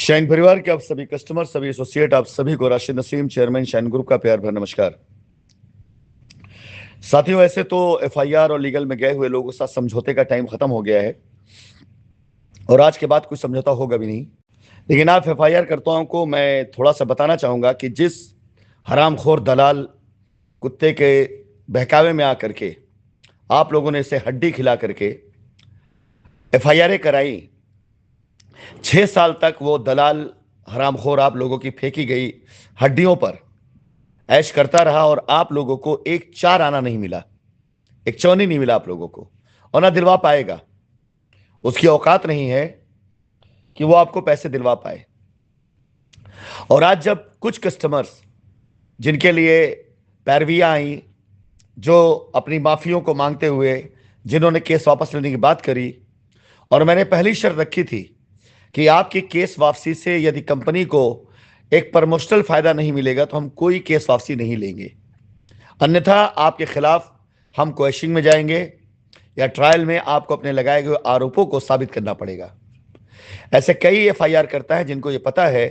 Shine परिवार के आप सभी कस्टमर, सभी एसोसिएट, आप सभी को Rashid Naseem, chairman shine group का प्यार भरा नमस्कार। साथियों, ऐसे तो एफआईआर और लीगल में गए हुए लोगों के साथ समझौते का टाइम खत्म हो गया है और आज के बाद कुछ समझौता होगा भी नहीं। लेकिन आप एफआईआर करताओं को मैं थोड़ा सा बताना चाहूंगा कि जिस हरामखोर दलाल कुत्ते के बहकावे में आकर के आप लोगों ने इसे हड्डी खिला करके एफआईआर कराई, 6 साल तक वो दलाल हरामखोर आप लोगों की फेंकी गई हड्डियों पर ऐश करता रहा और आप लोगों को एक चार आना नहीं मिला, एक चौनी नहीं मिला आप लोगों को, और ना दिलवा पाएगा। उसकी औकात नहीं है कि वो आपको पैसे दिलवा पाए। और आज जब कुछ कस्टमर्स जिनके लिए पैरवियां आई, जो अपनी माफियों को मांगते हुए जिन्होंने केस वापस लेने की बात करी, और मैंने पहली शर्त रखी थी कि आपकी केस वापसी से यदि कंपनी को एक प्रमोशनल फायदा नहीं मिलेगा तो हम कोई केस वापसी नहीं लेंगे, अन्यथा आपके खिलाफ हम क्वेश्चनिंग में जाएंगे या ट्रायल में आपको अपने लगाए गए आरोपों को साबित करना पड़ेगा। ऐसे कई एफआईआर करता है जिनको ये पता है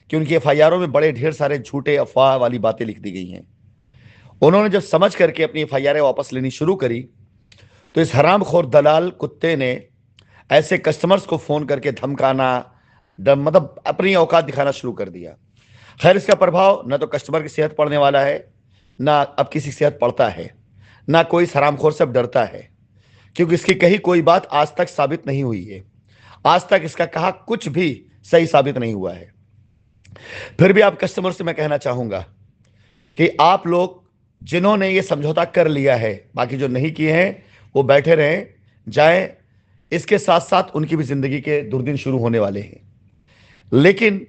कि उनकी एफआईआरों में बड़े ढेर सारे झूठे अफवाह वाली बातें लिख दी गई हैं। उन्होंने जब समझ करके अपनी एफआईआर वापस लेनी शुरू करी तो इस हरामखोर दलाल कुत्ते ने ऐसे कस्टमर्स को फोन करके धमकाना, मतलब अपनी औकात दिखाना शुरू कर दिया। खैर, इसका प्रभाव न तो कस्टमर की सेहत पड़ने वाला है, ना अब किसी की सेहत पड़ता है, ना कोई इस हरामखोर से डरता है, क्योंकि इसकी कही कोई बात आज तक साबित नहीं हुई है। आज तक इसका कहा कुछ भी सही साबित नहीं हुआ है। फिर भी आप कस्टमर से मैं कहना चाहूंगा कि आप लोग जिन्होंने ये समझौता कर लिया है, बाकी जो नहीं किए हैं वो बैठे रहें, जाएं। इसके साथ साथ उनकी भी जिंदगी के दुर्दिन शुरू होने वाले हैं, लेकिन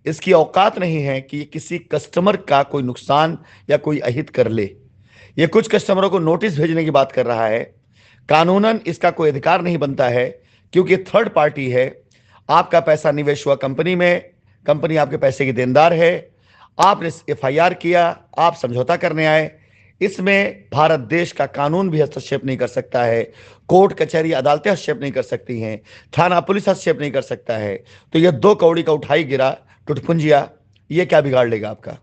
इसकी औकात नहीं है कि ये किसी कस्टमर का कोई नुकसान या कोई अहित कर ले। ये कुछ कस्टमरों को नोटिस भेजने की बात कर रहा है। कानूनन इसका कोई अधिकार नहीं बनता है, क्योंकि थर्ड पार्टी है। आपका पैसा निवेश हुआ कंपनी में, कंपनी आपके पैसे की देनदार है। आपने एफआईआर किया, आप समझौता करने आए। इसमें भारत देश का कानून भी हस्तक्षेप नहीं कर सकता है, कोर्ट कचहरी अदालतें हस्तक्षेप नहीं कर सकती हैं, थाना पुलिस हस्तक्षेप नहीं कर सकता है। तो यह दो कौड़ी का उठाई गिरा टुटपुंजिया, ये क्या बिगाड़ लेगा आपका?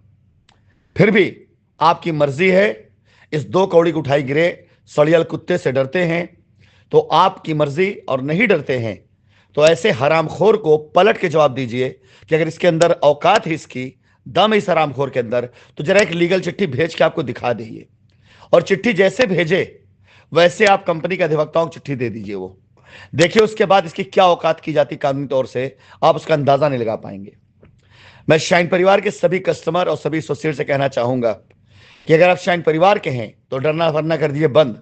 फिर भी आपकी मर्जी है। इस दो कौड़ी को उठाई गिरे सड़ियल कुत्ते से डरते हैं तो आपकी मर्जी, और नहीं डरते हैं तो ऐसे हरामखोर को पलट के जवाब दीजिए कि अगर इसके अंदर औकात है, इसकी दम है इस हरामखोर के अंदर, तो जरा एक लीगल चिट्ठी भेज के आपको दिखा दीजिए। और चिट्ठी जैसे भेजे वैसे आप कंपनी के अधिवक्ताओं को चिट्ठी दे दीजिए। वो देखिए उसके बाद इसकी क्या औकात की जाती कानूनी तौर से, आप उसका अंदाजा नहीं लगा पाएंगे। मैं शाइन परिवार के सभी कस्टमर और सभी एसोसिएट से कहना चाहूंगा कि अगर आप शाइन परिवार के हैं तो डरना वरना कर दीजिए बंद।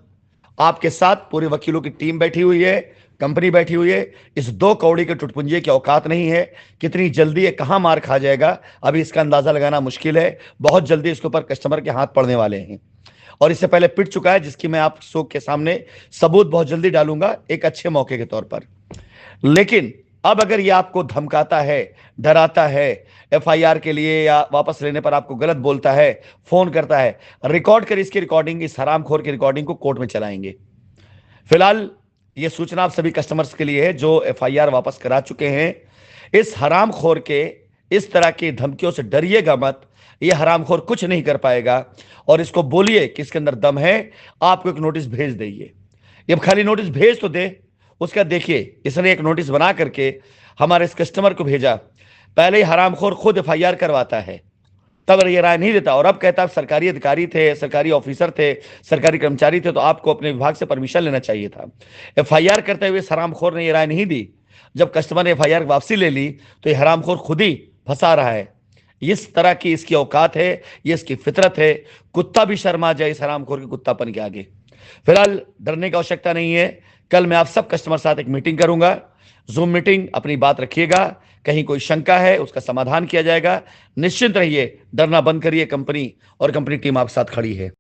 आपके साथ पूरे वकीलों की टीम बैठी हुई है, कंपनी बैठी हुई है। इस दो कौड़ी के टुटपुंजे की औकात नहीं है। कितनी जल्दी ये कहां मार खा जाएगा अभी इसका अंदाजा लगाना मुश्किल है। बहुत जल्दी इसके ऊपर कस्टमर के हाथ पड़ने वाले हैं, और इससे पहले पिट चुका है, जिसकी मैं आप शो के सामने सबूत बहुत जल्दी डालूंगा एक अच्छे मौके के तौर पर। लेकिन अब अगर ये आपको धमकाता है, डराता है, एफआईआर के लिए या वापस लेने पर आपको गलत बोलता है, फोन करता है, रिकॉर्ड कर इसकी रिकॉर्डिंग, इस हरामखोर की रिकॉर्डिंग को कोर्ट में चलाएंगे। फिलहाल ये सूचना आप सभी कस्टमर्स के लिए है जो एफआईआर वापस करा चुके हैं। इस हरामखोर के इस तरह की धमकियों से डरिएगा मत। ये हरामखोर कुछ नहीं कर पाएगा, और इसको बोलिए कि इसके अंदर दम है, आपको एक नोटिस भेज देंगे। ये खाली नोटिस भेज तो दे, उसका देखिए इसने एक नोटिस बना करके हमारे इस कस्टमर को भेजा। पहले ही हरामखोर खुद एफआईआर करवाता है, तब ये राय नहीं देता, और अब कहता है सरकारी अधिकारी थे, सरकारी ऑफिसर थे, सरकारी कर्मचारी थे, तो आपको अपने विभाग से परमिशन लेना चाहिए था। एफआईआर करते हुए हरामखोर ने ये राय नहीं दी। जब कस्टमर ने एफआईआर वापसी ले ली तो ये हरामखोर खुद ही फंसा रहा है। इस तरह की इसकी औकात है, ये इसकी फितरत है। कुत्ता भी शर्मा जाए इस हरामखोर के कुत्तापन के आगे। फिलहाल डरने की आवश्यकता नहीं है। कल मैं आप सब कस्टमर साथ एक मीटिंग करूंगा, जूम मीटिंग। अपनी बात रखिएगा, कहीं कोई शंका है उसका समाधान किया जाएगा। निश्चिंत रहिए, डरना बंद करिए। कंपनी और कंपनी टीम आपके साथ खड़ी है।